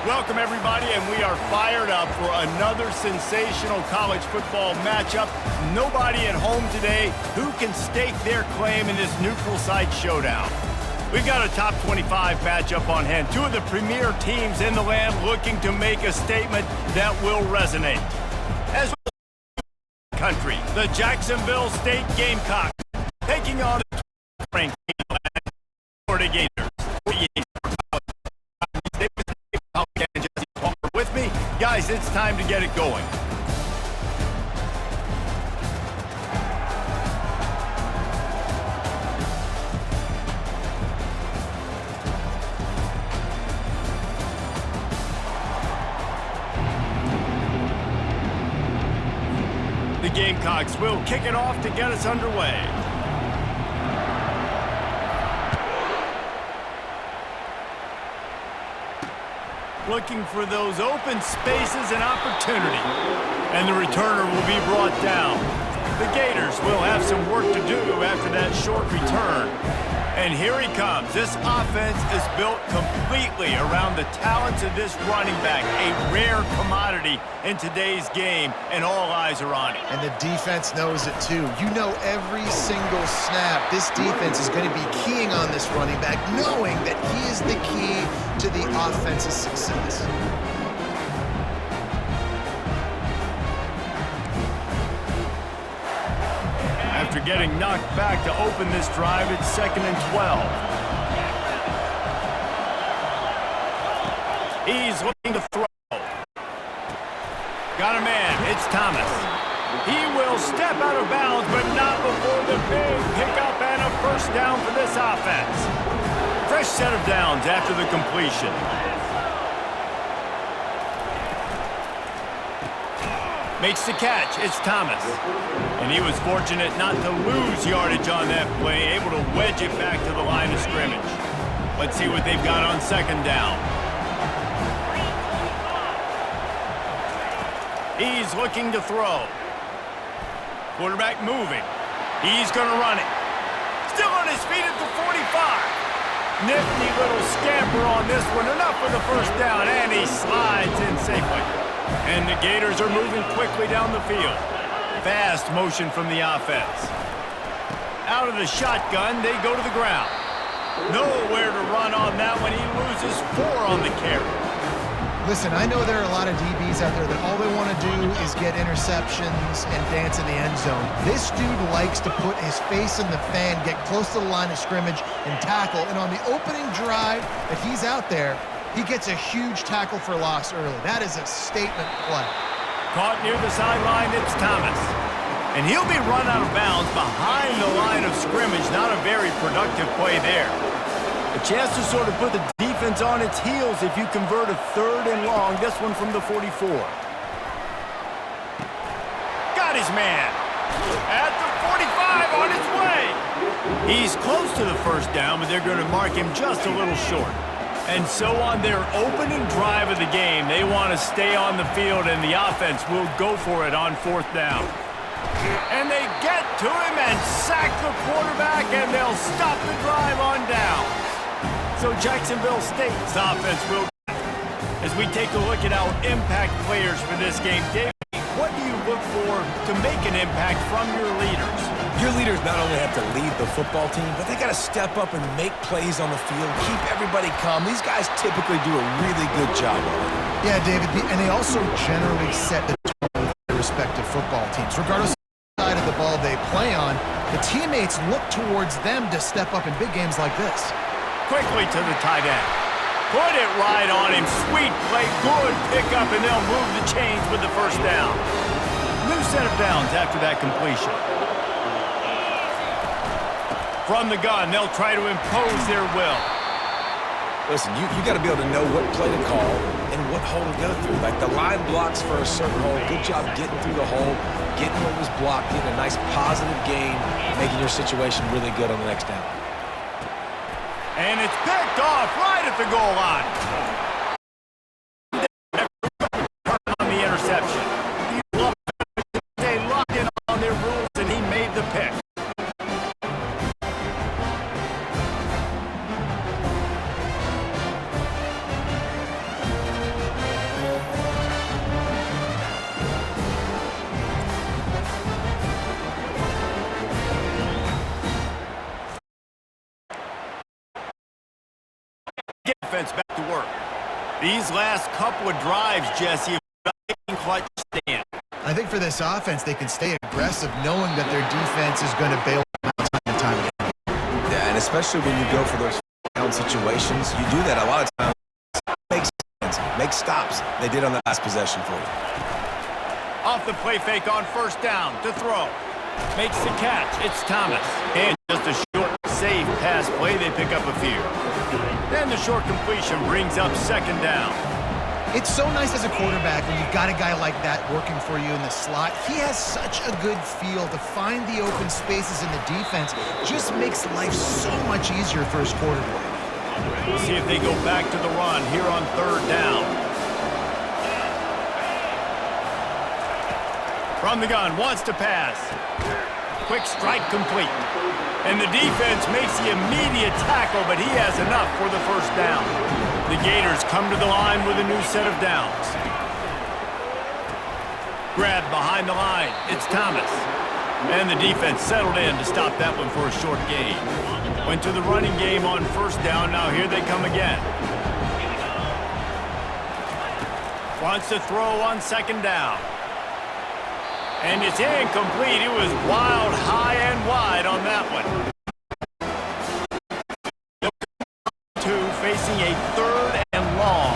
Welcome, everybody, and we are fired up for another sensational college football matchup. Nobody at home today who can stake their claim in this neutral site showdown. We've got a top 25 matchup on hand. Two of the premier teams in the land looking to make a statement that will resonate. As country, the Jacksonville State Gamecocks taking on the ranked Florida Gators. With me, guys, it's time to get it going. The Gamecocks will kick it off to get us underway. Looking for those open spaces and opportunity. And the returner will be brought down. The Gators will have some work to do after that short return. And here he comes. This offense is built completely around the talents of this running back, a rare commodity in today's game, and all eyes are on him. And the defense knows it too. You know every single snap, this defense is going to be keying on this running back, knowing that he is the key to the offense's success. After getting knocked back to open this drive, it's 2nd and 12. He's looking to throw. Got a man. It's Thomas. He will step out of bounds, but not before the big pickup and a first down for this offense. Fresh set of downs after the completion. Makes the catch. It's Thomas. And he was fortunate not to lose yardage on that play, able to wedge it back to the line of scrimmage. Let's see what they've got on 2nd down. He's looking to throw. Quarterback moving. He's going to run it. Still on his feet at the 45. Nifty little scamper on this one. Enough for the first down, and he slides in safely. And the Gators are moving quickly down the field. Fast motion from the offense. Out of the shotgun, they go to the ground. Nowhere to run on that one. He loses 4 on the carry. Listen, I know there are a lot of DBs out there that all they want to do is get interceptions and dance in the end zone. This dude likes to put his face in the fan, get close to the line of scrimmage, and tackle. And on the opening drive that he's out there, he gets a huge tackle for loss early. That is a statement play. Caught near the sideline, it's Thomas. And he'll be run out of bounds behind the line of scrimmage. Not a very productive play there. A chance to sort of put the defense on its heels if you convert a 3rd and long. This one from the 44. Got his man. At the 45, on its way. He's close to the first down, but they're going to mark him just a little short. And so on their opening drive of the game, they want to stay on the field, and the offense will go for it on 4th down. And they get to him and sack the quarterback, and they'll stop the drive on down. So Jacksonville State's offense will. As we take a look at our impact players for this game, David, what do you look for to make an impact from your leaders? Your leaders not only have to lead the football team, but they got to step up and make plays on the field, keep everybody calm. These guys typically do a really good job of it. Yeah, David, and they also generally set the tone with their respective football teams. Regardless of the side of the ball they play on, the teammates look towards them to step up in big games like this. Quickly to the tight end. Put it right on him. Sweet play, good pickup, and they'll move the chains with the first down. New set of downs after that completion. From the gun, they'll try to impose their will. Listen, you got to be able to know what play to call and what hole to go through. Like the line blocks for a certain hole. Good job getting through the hole, getting what was blocked, getting a nice positive gain, making your situation really good on the next down. And it's picked off right at the goal line. On the interception. They locked in on their rules, and he made the pick. defense back to work. These last couple of drives, Jesse, have got a clutch stand. I think for this offense, they can stay aggressive knowing that their defense is going to bail them out time and time again. Yeah, and especially when you go for those down situations, you do that a lot of times. Make stops. They did on the last possession for you. Off the play fake on first down to throw. Makes the catch. It's Thomas. And just a short, safe pass play. They pick up a few. Then the short completion brings up second down. It's so nice as a quarterback when you've got a guy like that working for you in the slot. He has such a good feel to find the open spaces in the defense. Just makes life so much easier for his quarterback. We'll see if they go back to the run here on third down. From the gun, wants to pass. Quick strike complete. And the defense makes the immediate tackle, but he has enough for the first down. The Gators come to the line with a new set of downs. Grab behind the line. It's Thomas. And the defense settled in to stop that one for a short gain. Went to the running game on first down. Now here they come again. Wants to throw on second down. And it's incomplete. It was wild, high, and wide on that one. Two facing a third and long.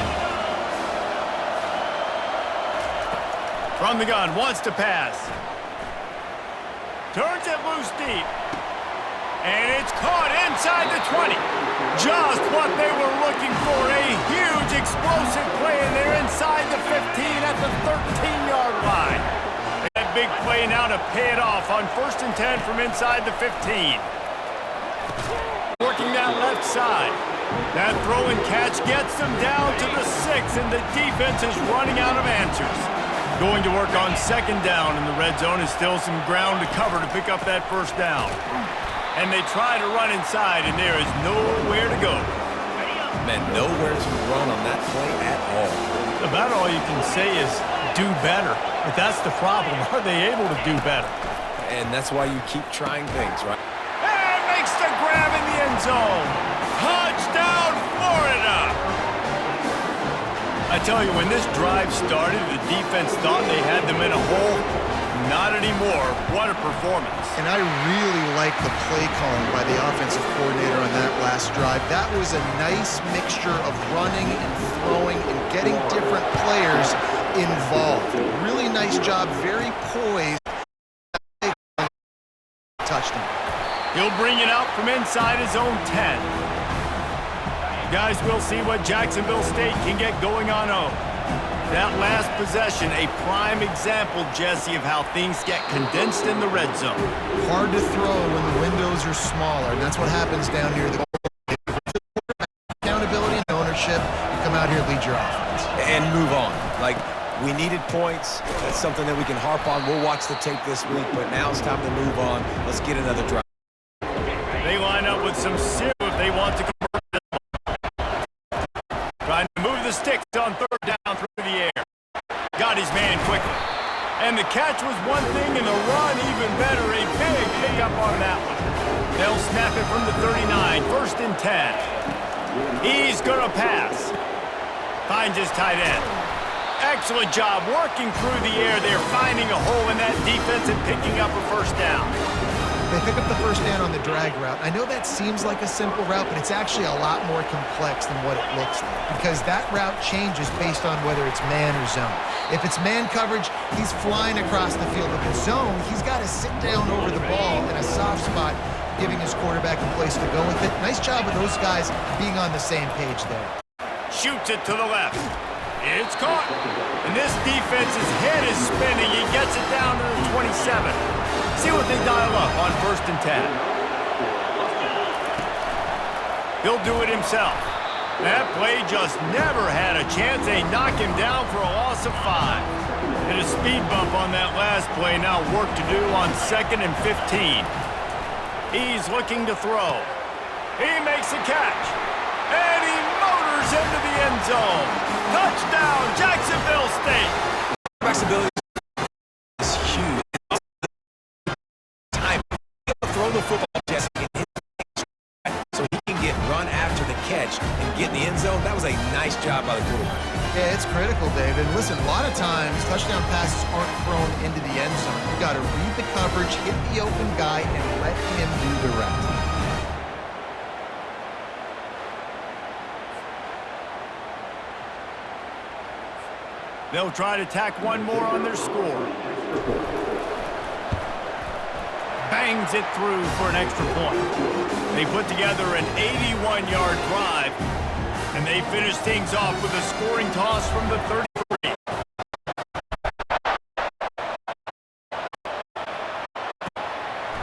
From the gun, wants to pass. Turns it loose deep. And it's caught inside the 20. Just what they were looking for. A huge explosive play, and they're inside the 15 at the 13-yard line. That big play now to pay it off on 1st and 10 from inside the 15. Working that left side. That throw and catch gets them down to the 6, and the defense is running out of answers. Going to work on second down, and the red zone is still some ground to cover to pick up that first down. And they try to run inside, and there is nowhere to go. Man, nowhere to run on that play at all. About all you can say is do better. But that's the problem. Are they able to do better? And that's why you keep trying things, right? And makes the grab in the end zone. Touchdown, Florida! I tell you, when this drive started, the defense thought they had them in a hole. Not anymore. What a performance. And I really like the play calling by the offensive coordinator on that last drive. That was a nice mixture of running and throwing and getting different players involved. Really nice job, very poised. Touchdown. He'll bring it out from inside his own 10. Guys, we'll see what Jacksonville State can get going on 0. That last possession, a prime example, Jesse, of how things get condensed in the red zone. Hard to throw when the windows are smaller, and that's what happens down here. The accountability and ownership, you come out here, lead your offense. And move on. Like, we needed points. That's something that we can harp on. We'll watch the tape this week, but now it's time to move on. Let's get another drive. They line up with some serious if they want to convert this. Trying to move the sticks on third down through the air. Got his man quickly. And the catch was one thing, and the run even better. A big pickup on that one. They'll snap it from the 39, 1st and 10. He's going to pass. Finds his tight end. Excellent job working through the air there, finding a hole in that defense and picking up a first down. They pick up the first down on the drag route. I know that seems like a simple route, but it's actually a lot more complex than what it looks like because that route changes based on whether it's man or zone. If it's man coverage, he's flying across the field. If it's zone, he's got to sit down over the ball in a soft spot, giving his quarterback a place to go with it. Nice job of those guys being on the same page there. Shoots it to the left. It's caught. And this defense's head is spinning. He gets it down to the 27. See what they dial up on 1st and 10. He'll do it himself. That play just never had a chance. They knock him down for a loss of 5. And a speed bump on that last play. Now work to do on 2nd and 15. He's looking to throw. He makes a catch. And he motors into the end zone. Touchdown, Jacksonville State. Flexibility is huge. Time to throw the football, Jesse, so he can get run after the catch and get in the end zone. That was a nice job by the quarterback. Yeah, it's critical, David. Listen, a lot of times touchdown passes aren't thrown into the end zone. You got to read the coverage, hit the open guy, and let him do the rest. They'll try to tack one more on their score. Bangs it through for an extra point. They put together an 81-yard drive, and they finish things off with a scoring toss from the 33.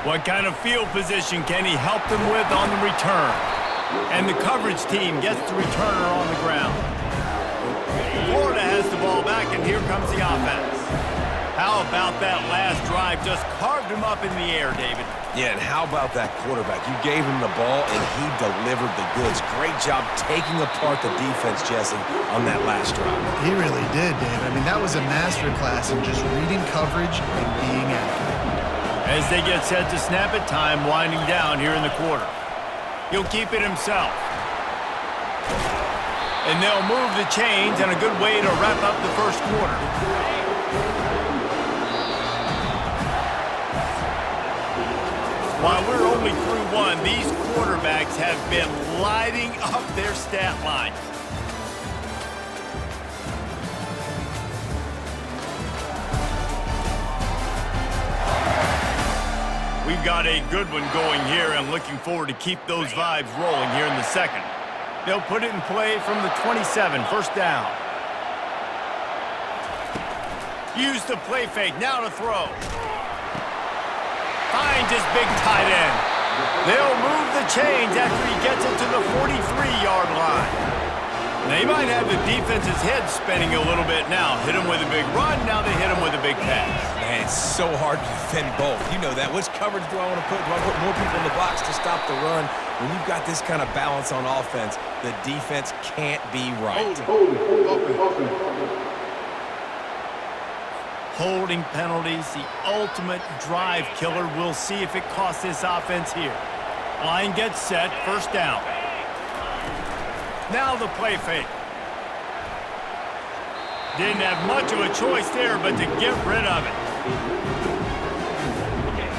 What kind of field position can he help them with on the return? And the coverage team gets the returner on the ground. Florida has the ball back, and here comes the offense. How about that last drive? Just carved him up in the air, David. Yeah, and how about that quarterback? You gave him the ball, and he delivered the goods. Great job taking apart the defense, Jesse, on that last drive. He really did, David. I mean, that was a masterclass in just reading coverage and being accurate. As they get set to snap it, time winding down here in the quarter. He'll keep it himself. And they'll move the chains, and a good way to wrap up the first quarter. While we're only through one, these quarterbacks have been lighting up their stat lines. We've got a good one going here, and looking forward to keep those vibes rolling here in the second. They'll put it in play from the 27, first down. Use the play fake, now to throw. Finds his big tight end. They'll move the chains after he gets it to the 43-yard line. They might have the defense's head spinning a little bit now. Hit him with a big run, now they hit him with a big pass. Man, it's so hard to defend both. You know that. Which coverage do I want to put? Do I put more people in the box to stop the run? When you've got this kind of balance on offense, the defense can't be right. Holding penalties, the ultimate drive killer. We'll see if it costs this offense here. Line gets set, first down. Now the play fake. Didn't have much of a choice there, but to get rid of it.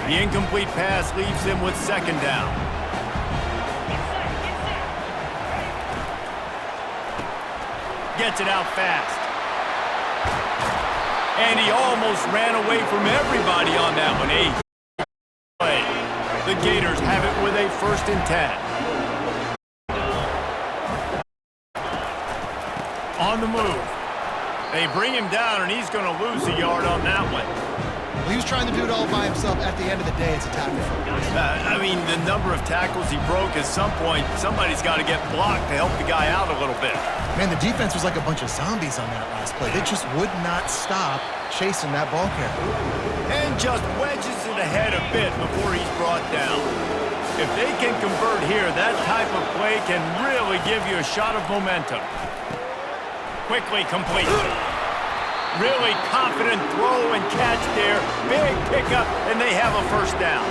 The incomplete pass leaves them with second down. Gets it out fast. And he almost ran away from everybody on that one. The Gators have it with a 1st and 10. On the move. They bring him down, and he's going to lose a yard on that one. Well, he was trying to do it all by himself. At the end of the day, it's a tackle. I mean, the number of tackles he broke, at some point, somebody's got to get blocked to help the guy out a little bit. Man, the defense was like a bunch of zombies on that last play. They just would not stop chasing that ball carrier. And just wedges it ahead a bit before he's brought down. If they can convert here, that type of play can really give you a shot of momentum. Quickly complete. Really confident throw and catch there. Big pickup, and they have a first down.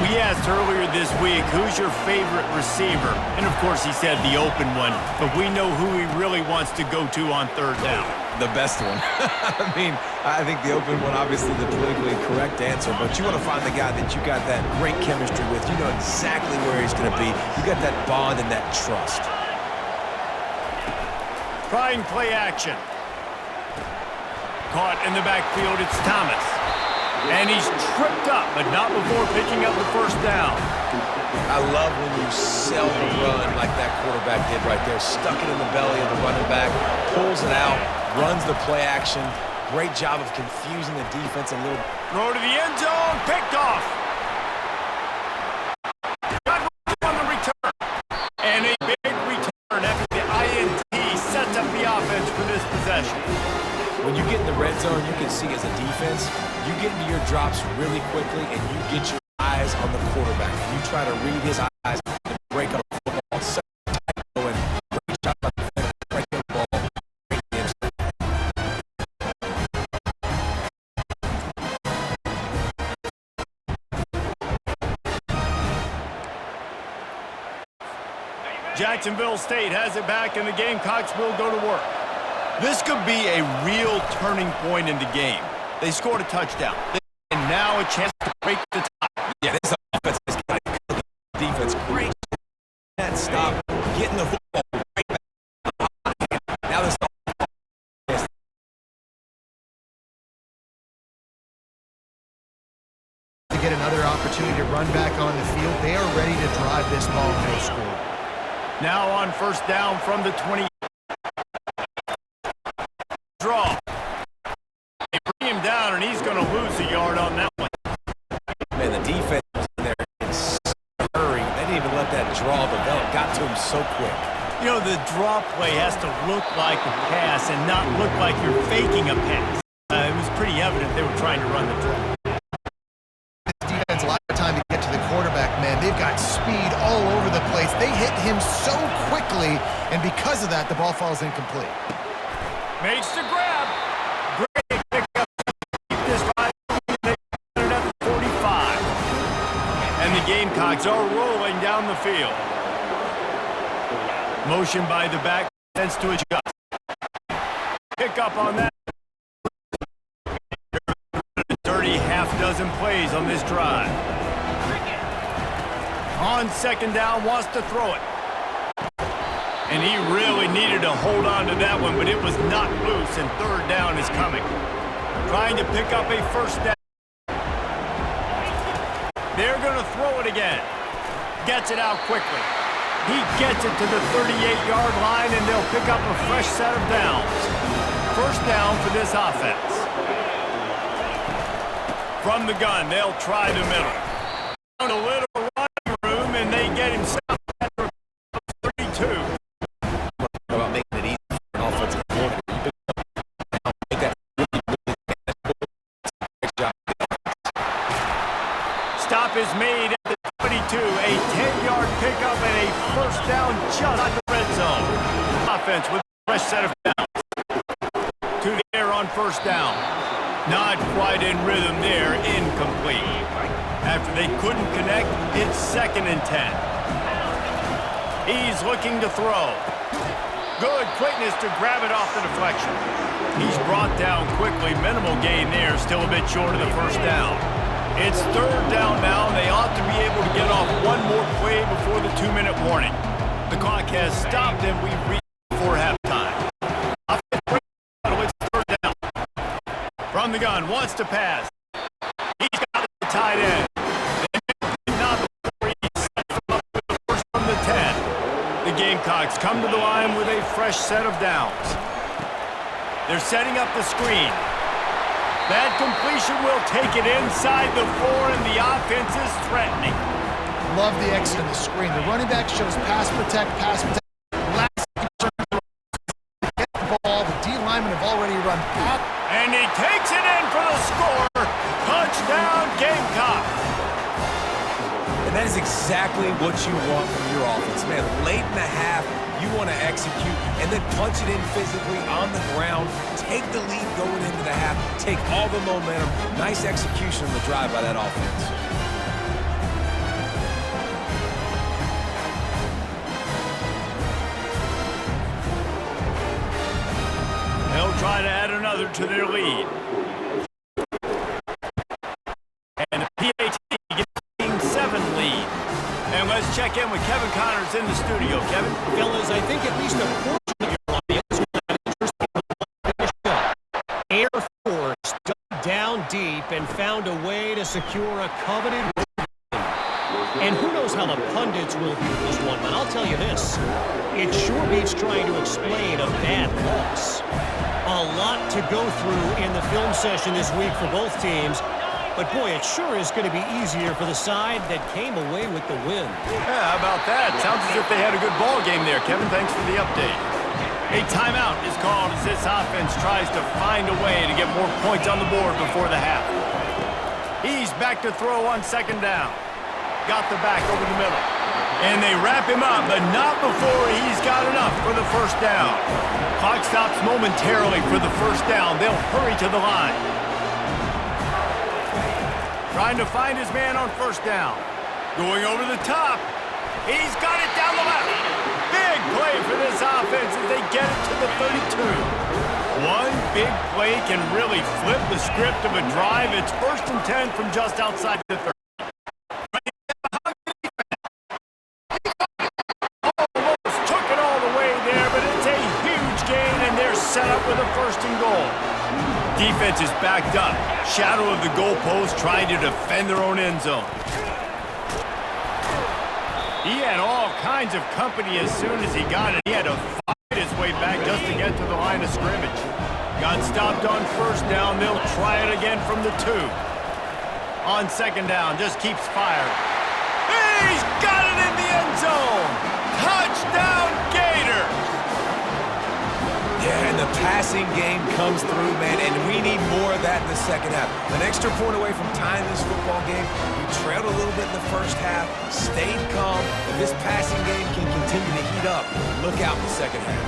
We asked earlier this week, who's your favorite receiver? And, of course, he said the open one, but we know who he really wants to go to on third down. The best one. I mean, I think the open one, obviously the politically correct answer, but you want to find the guy that you got that great chemistry with. You know exactly where he's going to be. You got that bond and that trust. Trying play action. Caught in the backfield, it's Thomas. And he's tripped up, but not before picking up the first down. I love when you sell the run like that quarterback did right there. Stuck it in the belly of the running back, pulls it out, runs the play action. Great job of confusing the defense a little. Throw to the end zone, picked off. Got on the return. And a big return after the INT sets up the offense for this possession. When you get in the red zone, you can see as a defense, you get into your drops really quickly and you get your eyes on the quarterback. And you try to read his eyes and break up the football. So tight and great job by the defense, breaking the ball. Jacksonville State has it back, and the Gamecocks will go to work. This could be a real turning point in the game. They scored a touchdown. And now a chance to break the tie. Yeah, this offense has got to defense. Great. That stop. Getting the football right back. Now this to get another opportunity to run back on the field. They are ready to drive this ball and go score. Now on first down from the 20. Draw. They bring him down, and he's going to lose a yard on that one. Man, the defense was in there in a hurry. They didn't even let that draw develop. Got to him so quick. You know, the draw play has to look like a pass and not look like you're faking a pass. It was pretty evident they were trying to run the draw. Defense a lot of time to get to the quarterback, man. They've got speed all over the place. They hit him so quickly, and because of that, the ball falls incomplete. Makes the grab. Great pickup. This right at the 45. And the Gamecocks are rolling down the field. Motion by the back defense to adjust. Pick up on that. Dirty half dozen plays on this drive. On second down, wants to throw it. And he really needed to hold on to that one, but it was not loose, and third down is coming. Trying to pick up a first down. They're going to throw it again. Gets it out quickly. He gets it to the 38-yard line, and they'll pick up a fresh set of downs. First down for this offense. From the gun, they'll try the middle. A little running room, and they get him stopped at 32. About making it easy for an offensive coordinator. Make that Stop is made at the 22. A 10-yard pickup and a first down just at the red zone. Offense with a fresh set of downs. To the air on first down. Not quite in rhythm there. Incomplete. After they couldn't connect, it's 2nd and 10. He's looking to throw. Good quickness to grab it off the deflection. He's brought down quickly. Minimal gain there. Still a bit short of the first down. It's third down now. They ought to be able to get off one more play before the 2-minute warning. The clock has stopped, and we've reached before halftime. It's third down. From the gun, wants to pass. He's got it to tight end. Not before he sets him up with the first from the 10. The Gamecocks come to the line with a fresh set of downs. They're setting up the screen. That completion will take it inside the 4, and the offense is threatening. Love the exit of the screen. The running back shows pass protect, pass protect. Last get the ball. The D linemen have already run back. And he takes it in for the score. Touchdown, Gamecocks. And that is exactly what you want from your offense, man. Late in the half, you want to execute and then punch it in physically on the ground. Take the lead going into the half. Take all the momentum. Nice execution on the drive by that offense. They'll try to add another to their lead. And the PAT gets a 7 lead. And let's check in with Kevin Connors in the studio. Kevin? Fellas, I think at least a portion of your audience will have interest in the Air Force dug down deep and found a way to secure a coveted win. And who knows how the pundits will view this one, but I'll tell you this. It sure beats trying to explain a bad loss. A lot to go through in the film session this week for both teams. But, boy, it sure is going to be easier for the side that came away with the win. Yeah, how about that? Sounds as if they had a good ball game there, Kevin. Thanks for the update. A timeout is called as this offense tries to find a way to get more points on the board before the half. He's back to throw on second down. Got the back over the middle. And they wrap him up, but not before he's got enough for the first down. Clock stops momentarily for the first down. They'll hurry to the line. Trying to find his man on first down. Going over the top. He's got it down the left. play for this offense as they get it to the 32. One big play can really flip the script of a drive. It's 1st and 10 from just outside the 30. Almost took it all the way there, but it's a huge gain, and they're set up with a 1st and goal. Defense is backed up. Shadow of the goalpost trying to defend their own end zone. He had all kinds of company as soon as he got it. He had to fight his way back just to get to the line of scrimmage. Got stopped on 1st down. They'll try it again from the 2. On 2nd down, just keeps firing. He's got it in the end zone! Touchdown Gators! Yeah, and the passing game comes through, man, and we need more of that in the second half. An extra point away from tying this football game. We trailed a little bit in the first half, stayed calm. If this passing game can continue to heat up, look out in the second half.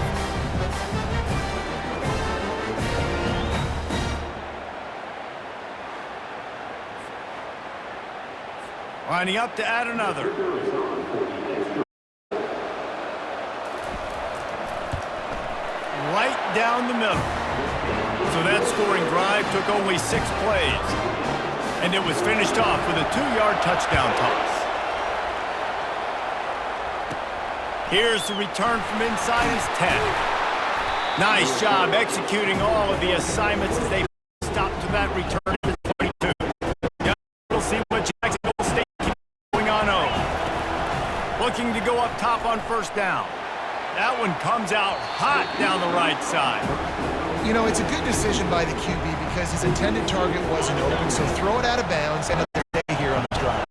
Lining up to add another. Right down the middle. So that scoring drive took only 6 plays. And it was finished off with a 2-yard touchdown toss. Here's the return from inside his 10. Nice job executing all of the assignments as they stopped to that return in his 22. We'll see what Jacksonville State keeps going on over. Looking to go up top on 1st down. That one comes out hot down the right side. You know, it's a good decision by the QB because his intended target wasn't open, so throw it out of bounds and another day here on the drive.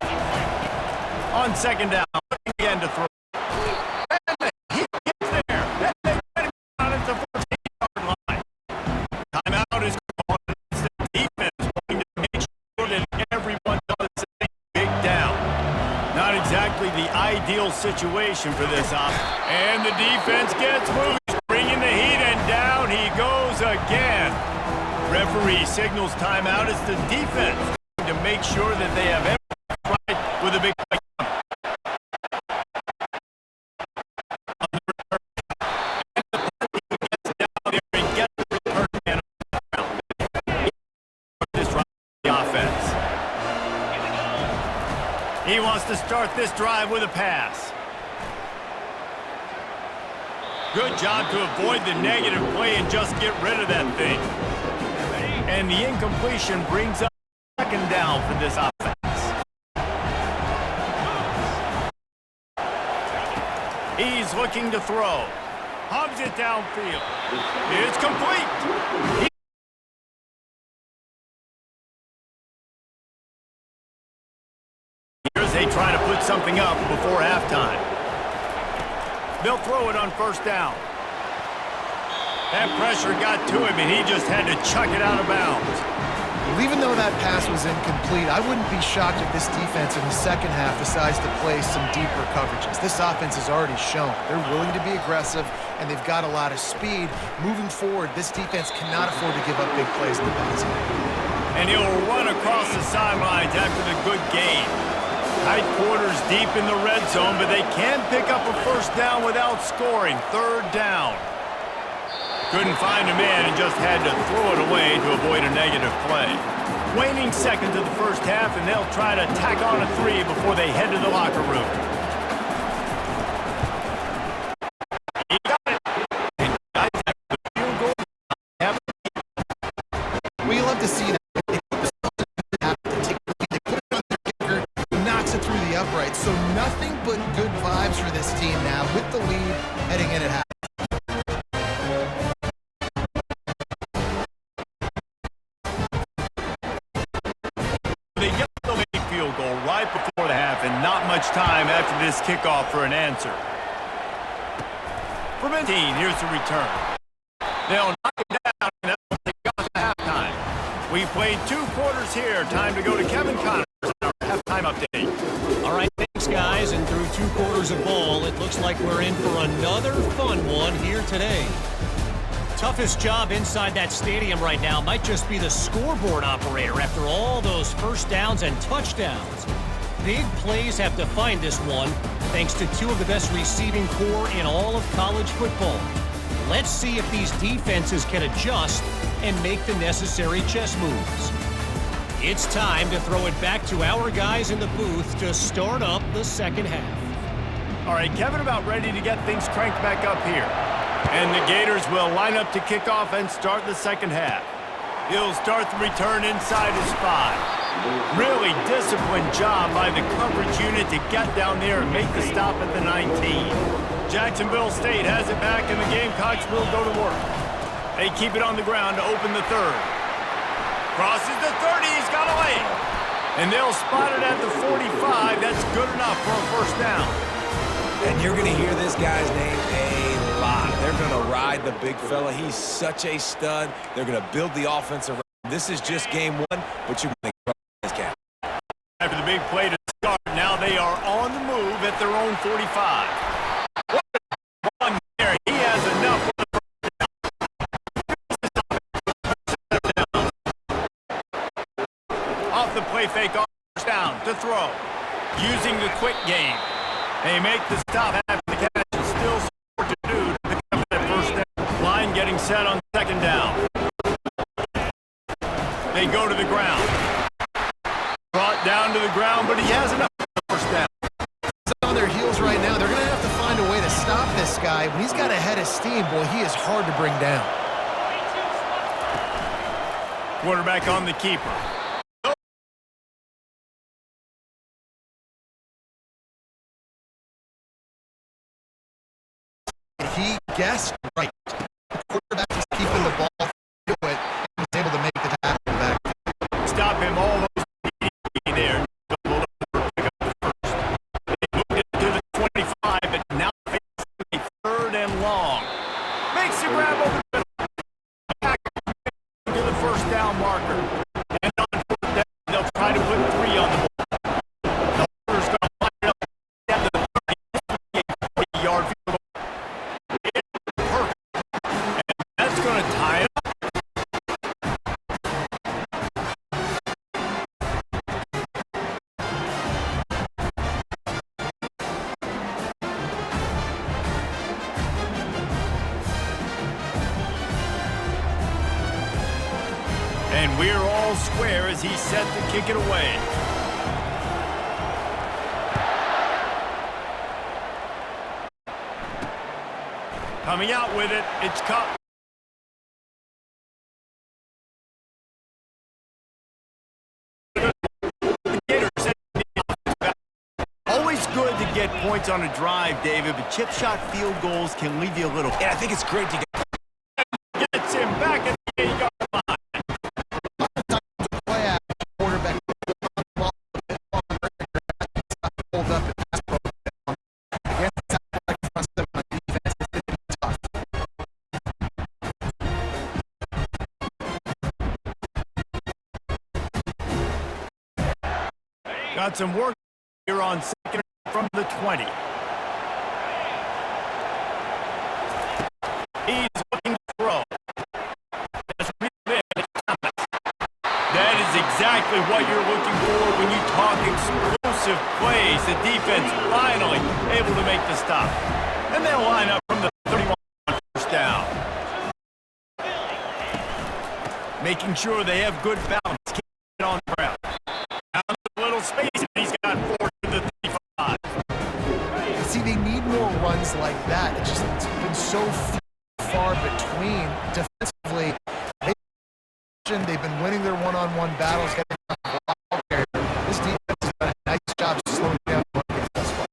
On 2nd down, looking again to throw. And he gets there. And they get him out at the 14-yard line. Timeout is called. It's the defense wanting to make sure that everyone does a big down. Not exactly the ideal situation for this offense. And the defense gets moved, bringing the heat, and down he goes again. Referee signals timeout. It's the defense to make sure that they have everything right with a big play. He wants to start this drive with a pass. Good job to avoid the negative play and just get rid of that thing. And the incompletion brings up 2nd down for this offense. He's looking to throw. Hubs it downfield. It's complete. They try to put something up before halftime. They'll throw it on 1st down. That pressure got to him, and he just had to chuck it out of bounds. Well, even though that pass was incomplete, I wouldn't be shocked if this defense in the second half decides to play some deeper coverages. This offense has already shown they're willing to be aggressive, and they've got a lot of speed. Moving forward, this defense cannot afford to give up big plays in the passing game. And he'll run across the sidelines after the good gain. Tight quarters deep in the red zone, but they can pick up a 1st down without scoring. 3rd down. Couldn't find a man and just had to throw it away to avoid a negative play. Waning seconds of the 1st half, and they'll try to tack on a 3 before they head to the locker room. He got it. And guys have the field goal. Well, you love to see that. Upright. So nothing but good vibes for this team now with the lead heading in at half. They get the late field goal right before the half and not much time after this kickoff for an answer. From 15, here's the return. They'll knock it down and they'll take off to halftime. We played 2 quarters here. Time to go to Kevin Connors for our halftime update. All right, thanks, guys. And through 2 quarters of ball, it looks like we're in for another fun one here today. Toughest job inside that stadium right now might just be the scoreboard operator after all those 1st downs and touchdowns. Big plays have defined this one, thanks to two of the best receiving corps in all of college football. Let's see if these defenses can adjust and make the necessary chess moves. It's time to throw it back to our guys in the booth to start up the second half. All right, Kevin about ready to get things cranked back up here. And the Gators will line up to kick off and start the second half. He'll start the return inside his 5. Really disciplined job by the coverage unit to get down there and make the stop at the 19. Jacksonville State has it back, and the Gamecocks will go to work. They keep it on the ground to open the 3rd. Crosses the 30, he's got away. And they'll spot it at the 45. That's good enough for a first down. And you're going to hear this guy's name a lot. They're going to ride the big fella. He's such a stud. They're going to build the offense around. This is just game 1, but you're going to this guy. After the big play to start, now they are on the move at their own 45. One there. He has enough for the first down. Off the play fake, off first down to throw. Using the quick game. They make the stop after the catch and still support to do to pick up that first down. Line getting set on second down. They go to the ground. Brought down to the ground, but he has enough first down. On their heels right now, they're going to have to find a way to stop this guy. When he's got a head of steam, boy, he is hard to bring down. Quarterback on the keeper. He guessed right. The quarterback is keeping the ball to it, and he's able to make the tackle back. Stop him almost there. Doubled over, pick up the first. They moved it to the 25, but now facing a 3rd and long. Makes the grab over the middle. Back to the first down marker. And on 4th down, they'll try to put 3 on the board. The holder's going to line it up at the 30-yard field goal. That's going to tie it up. And we're all square as he's set to kick it away. Coming out with it, it's Cup. Always good to get points on a drive, David, but chip shot field goals can leave you a little. Yeah, I think it's great to get. Gets him back at the 8-yard line. Play out, quarterback hold up and pass pro down. Against the front seven on defense, it's going to be tough. Got some work here on second from the 20. He's looking to throw. That is exactly what you're looking for when you talk explosive plays. The defense finally able to make the stop. And they'll line up from the 31 first down. Making sure they have good balance. Keep it on the ground. Down a little space, and he's got 4 to the 35. See, they need more runs like that. It's been so far between defensively. They've been winning their one-on-one battles. This defense has done a nice job slowing down the run thus far.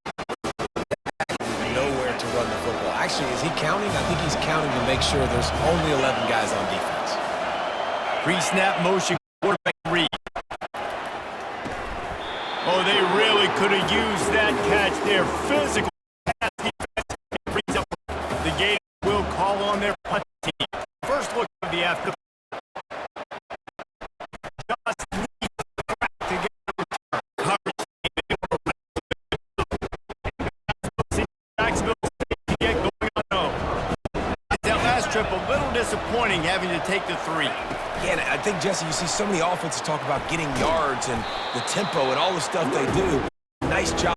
Nowhere to run the football. Actually, is he counting? I think he's counting to make sure there's only 11 guys on defense. Pre-snap motion, quarterback read. Oh, they really could have used that catch there. Physical pass defense brings up. The Gators will call on their punt team. First look at the after. Just needs the crack to get the return. Coverage team. Jacksonville State to get going on home. That last trip a little disappointing having to take the 3. Yeah, and I think, Jesse, you see so many offenses talk about getting yards and the tempo and all the stuff they do. Nice job.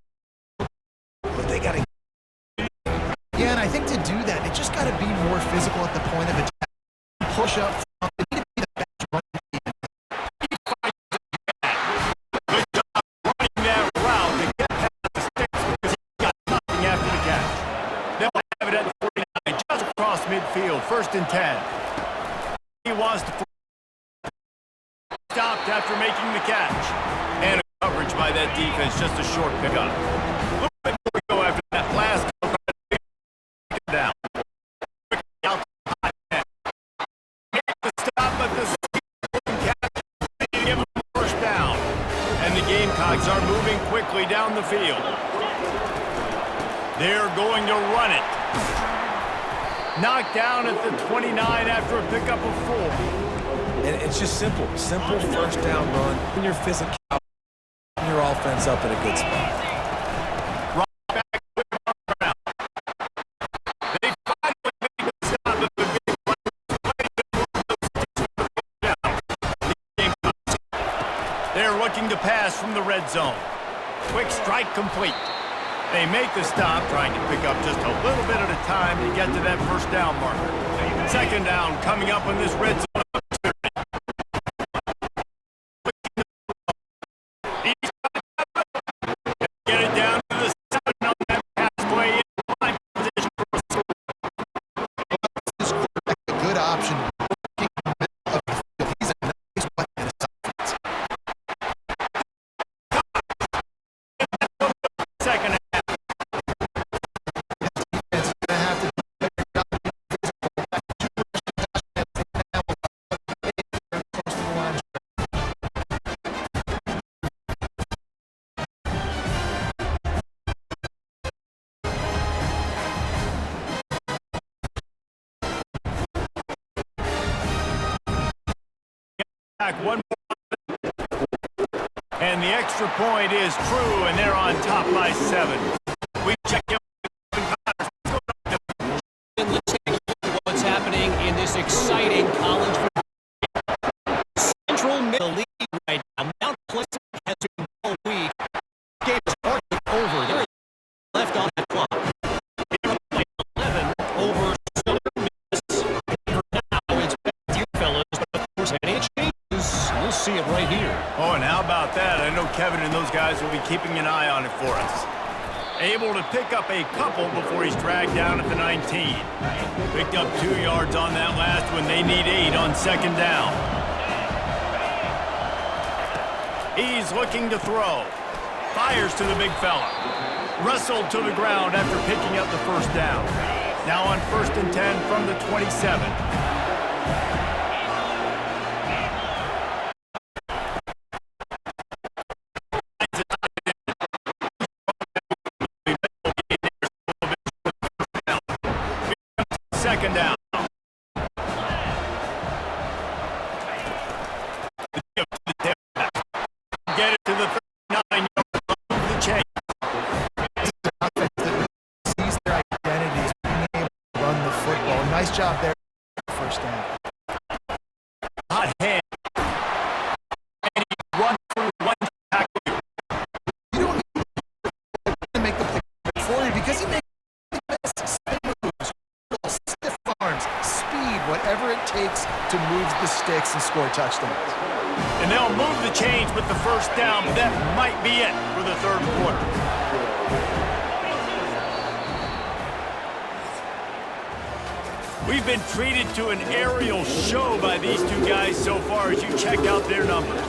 But they physical at the point of attack. Push up front. They need to be the best running team. Good job running that route to get past the sticks because he got nothing after the catch. They'll have it at 49, just across midfield, 1st and 10. He wants to stopped after making the catch. And a coverage by that defense, just a short pickup. A little bit more to go after that last down. Out to high end. Make the stop, but the catch to give him a first down. And the Gamecocks are moving quickly down the field. They're going to run it. Knocked down at the 29 after a pickup of 4. And it's just simple. Simple first down run. And your physical, your offense up in a good spot. Right back to the ground. They finally make the stop at the big down. They're looking to pass from the red zone. Quick strike complete. They make the stop, trying to pick up just a little bit at a time to get to that first down marker. 2nd down coming up in this red zone. Get it down to the 7 on that pathway in line position. This quarterback a good option. He's a nice weapon in this offense. 2nd half. Defense is going to have to do a better job being physical. Close to the line of Back one more. And the extra point is true, and they're on top by 7. We check him. And let's take a look at what's happening in this exciting college football. Central Middle League right now. Mount Pleasant has been all week. Game is hardly over. They're left on the clock. 11 over Southern Miss. For now, it's back to you fellas. But of course, any changes, we'll see it right here. Oh, and how about that? I know Kevin and those guys will be keeping an eye on it for us. Able to pick up a couple before he's dragged down at the 19. Picked up 2 yards on that last one. They need 8 on 2nd down. He's looking to throw. Fires to the big fella. Wrestled to the ground after picking up the first down. Now on 1st and 10 from the 27. Second down. Get it to the 39-yard line of the chain. This is an offense that sees their identities being able to run the football. Nice job there. First down. Hot hand. And he runs through one tackle. You don't need to make the play for you because he makes the best spin moves, little stiff arms, speed, whatever it takes to move the sticks and score touchdowns. And they'll move the chains with the first down, but that might be it for the 3rd quarter. We've been treated to an aerial show by these 2 guys so far as you check out their numbers.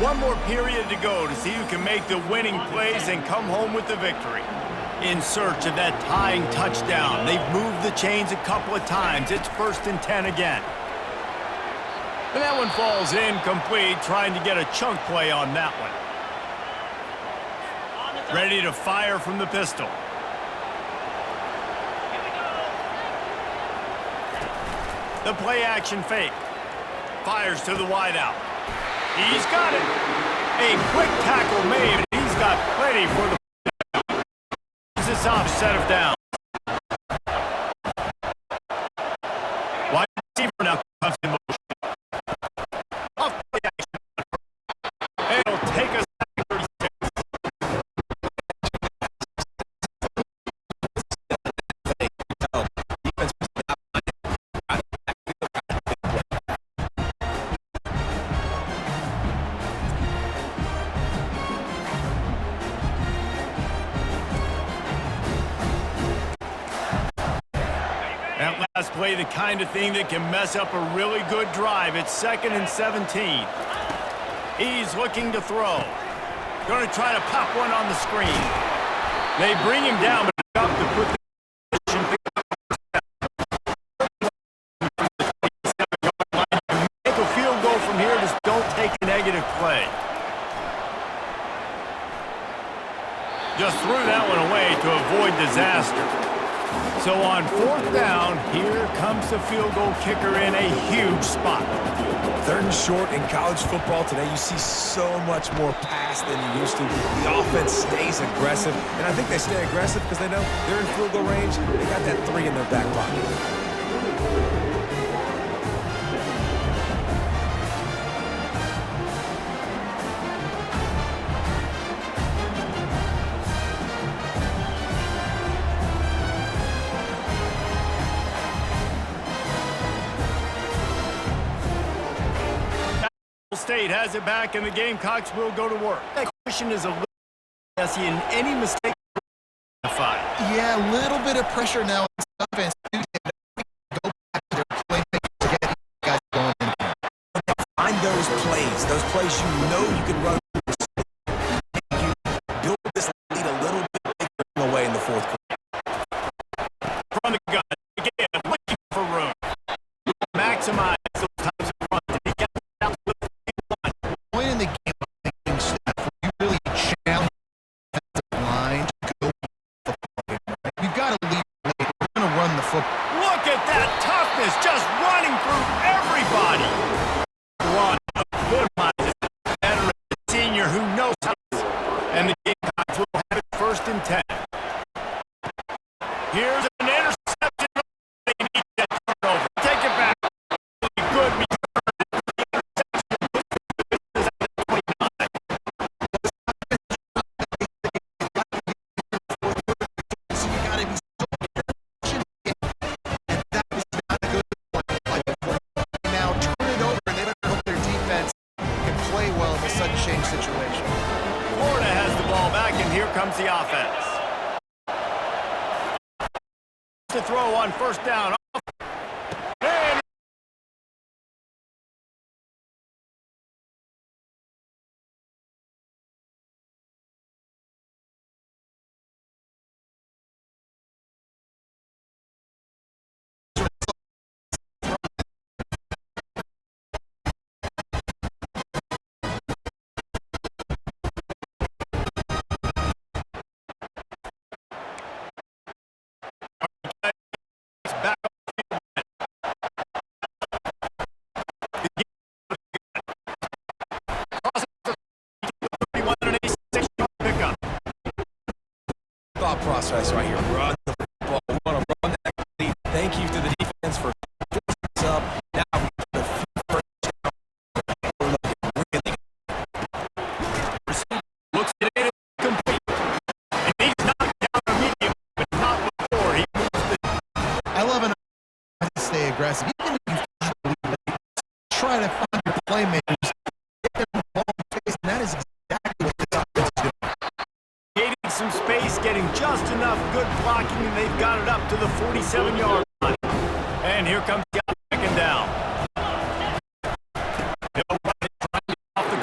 One more period to go to see who can make the winning plays and come home with the victory. In search of that tying touchdown, they've moved the chains a couple of times. It's 1st and 10 again. And that one falls incomplete, trying to get a chunk play on that one. Ready to fire from the pistol. The play action fake. Fires to the wideout. He's got it. A quick tackle made. He's got plenty for the this offset of down. Wide receiver now comes in motion. Off play action. It'll take us play, the kind of thing that can mess up a really good drive. It's 2nd and 17. He's looking to throw. Going to try to pop one on the screen. They bring him down, but up to put the make a field goal from here. Just don't take a negative play. Just threw that one away to avoid disaster. So on 4th down, here comes the field goal kicker in a huge spot. 3rd and short in college football today, you see so much more pass than you used to. The offense stays aggressive, and I think they stay aggressive because they know they're in field goal range. They got that 3 in their back pocket. State has it back, and the Gamecocks will go to work. That question is a little messy, and any mistake. Yeah, a little bit of pressure now. Offense go back to their playmakers to get guys going in there. Find those plays you know you can run. You build this lead a little bit away in the 4th quarter. From the gun again, looking for room. Maximize those times of run. He got out to the point in the game, staff, you really challenge the line to go for the football. You've got to lead late. You're going to run the football. Look at that toughness, just running through everybody. Run epitomizes the veteran senior who knows how to. And the Gamecocks will have it 1st and 10. Here's an interception. They need that turnover. Take it back. Good return. Situation. Florida has the ball back, and here comes the offense. To throw on 1st down. And back Thought process right here. Run the football. We want to run that lead. Thank you to the defense for this up. Now we put the first down. We're looking really looks at it complete. And he's knocked down immediately, but not before he moves the. I love an to stay aggressive. Even if you've got to lead late, try to find your playmakers, get them the ball in face, and that is exactly what this offense is doing. Creating some space, getting just enough good blocking, and they've got it up to the 47-yard line. And here comes the 2nd down. They'll run it, trying to get off the.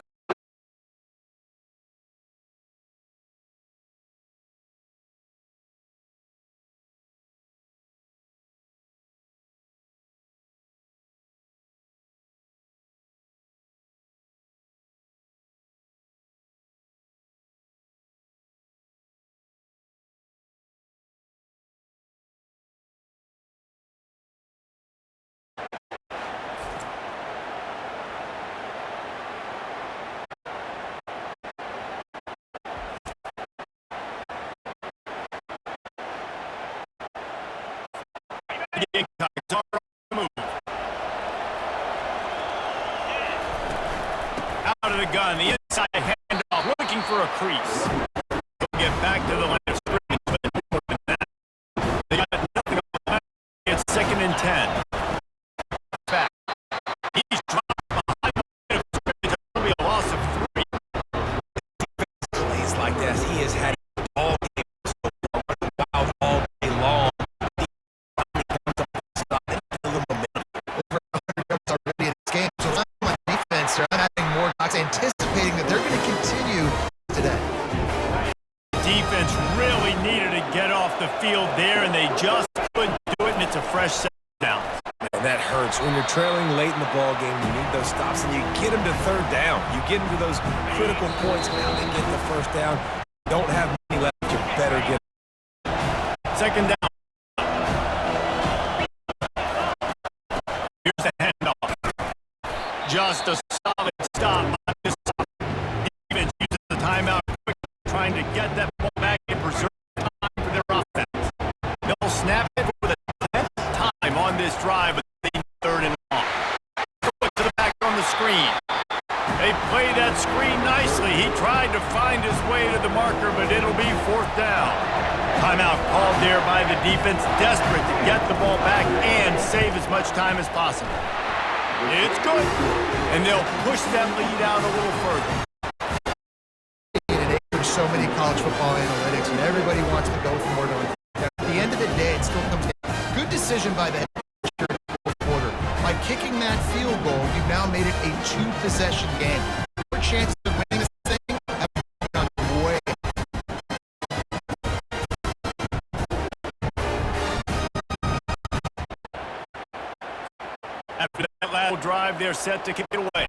Gamecocks are on the move. Out of the gun, the inside handoff, looking for a crease. He'll get back to the line of scrimmage, but more than that. They got nothing on the line. It's 2nd and 10. Back. He's dropped behind the line of scrimmage. It'll be a loss of 3. plays like this. He has had all game so far. Wow, all day long. downs. And that hurts. When you're trailing late in the ball game, you need those stops, and you get them to third down. You get them to those critical points. Now they get the first down. Don't have many left. You better get Second down. Here's the handoff. Just a solid stop on this defense uses the timeout quickly, trying to get that ball back and preserve time for their offense. They'll snap it for the 10th time on this drive, but they need third and long. Throw it to the back on the screen. They played that screen nicely. He tried to find his way to the marker, but it'll be fourth down. Timeout called there by the defense, desperate to get the ball back and save as much time as possible. It's good, and they'll push that lead out a little further. There's so many college football analytics, and everybody wants to go for more than at the end of the day, it still comes down. Good decision by the head coach in the fourth quarter. By kicking that field goal, you've now made it a two-possession game. Your chances of winning this thing have gone way. After that last drive, they're set to kick it away.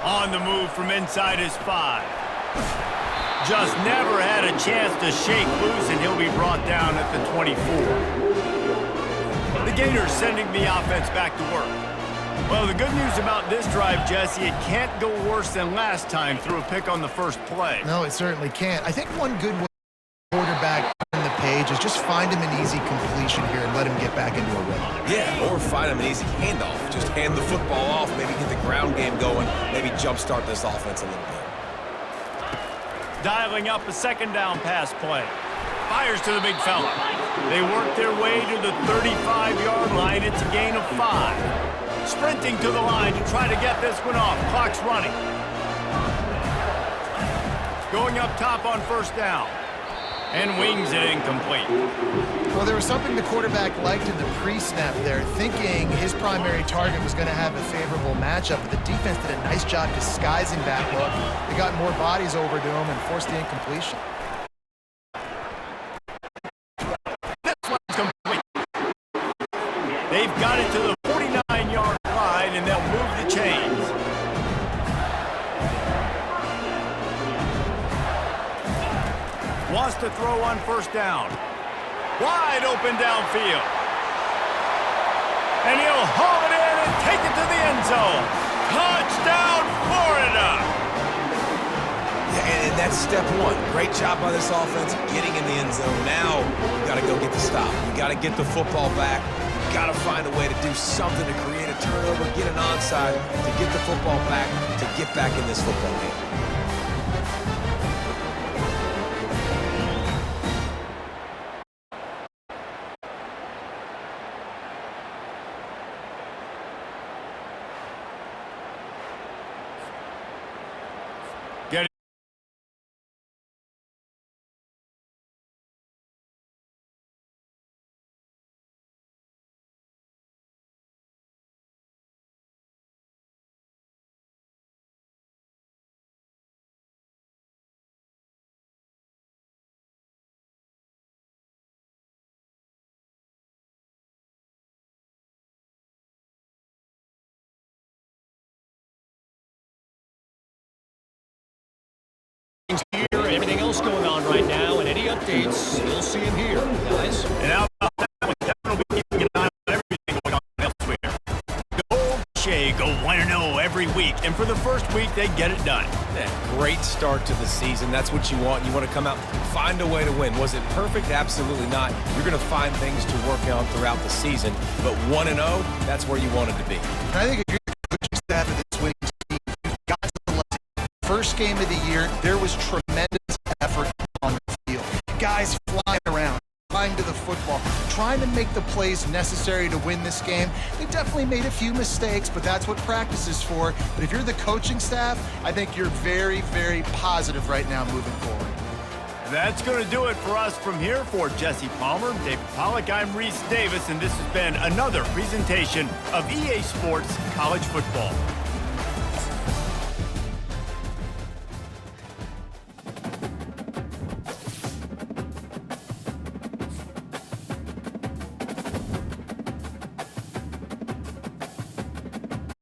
On the move from inside his 5. Just never had a chance to shake loose, and he'll be brought down at the 24. The Gators sending the offense back to work. Well, the good news about this drive, Jesse, it can't go worse than last time through a pick on the first play. No, it certainly can't. I think one good way quarterback on the page is just find him an easy completion here and let him get back into a rhythm. Yeah, or find him an easy handoff. Just hand the football off, maybe get the ground game going, maybe jumpstart this offense a little bit. Dialing up a second down pass play. Fires to the big fella. They work their way to the 35-yard line. It's a gain of 5. Sprinting to the line to try to get this one off. Clock's running. Going up top on first down. And wings it incomplete. Well, there was something the quarterback liked in the pre-snap there, thinking his primary target was going to have a favorable matchup, but the defense did a nice job disguising that look. They got more bodies over to him and forced the incompletion. This one's complete. They've got it to the 49-yard line, and they'll move the chains. Wants to throw on first down. Wide open downfield. And he'll haul it in and take it to the end zone. Touchdown, Florida! Yeah, and that's step one. Great job by this offense getting in the end zone. Now you got to go get the stop. You got to get the football back. You got to find a way to do something to create a turnover, get an onside, to get the football back, to get back in this football game. Here and everything else going on right now, and any updates, you'll see him here, guys. And how about that one? Devin will be keeping an eye on everything going on elsewhere. Go Shea go 1-0 every week, and for the first week, they get it done. Yeah, great start to the season. That's what you want. You want to come out, find a way to win. Was it perfect? Absolutely not. You're going to find things to work on throughout the season, but 1-0, that's where you wanted to be. I think a good coaching staff of this winning team got to the first game of the year. There was tremendous effort on the field. Guys flying around, flying to the football, trying to make the plays necessary to win this game. They definitely made a few mistakes, but that's what practice is for. But if you're the coaching staff, I think you're very, very positive right now moving forward. That's going to do it for us from here. For Jesse Palmer, David Pollack, I'm Reese Davis, and this has been another presentation of EA Sports College Football.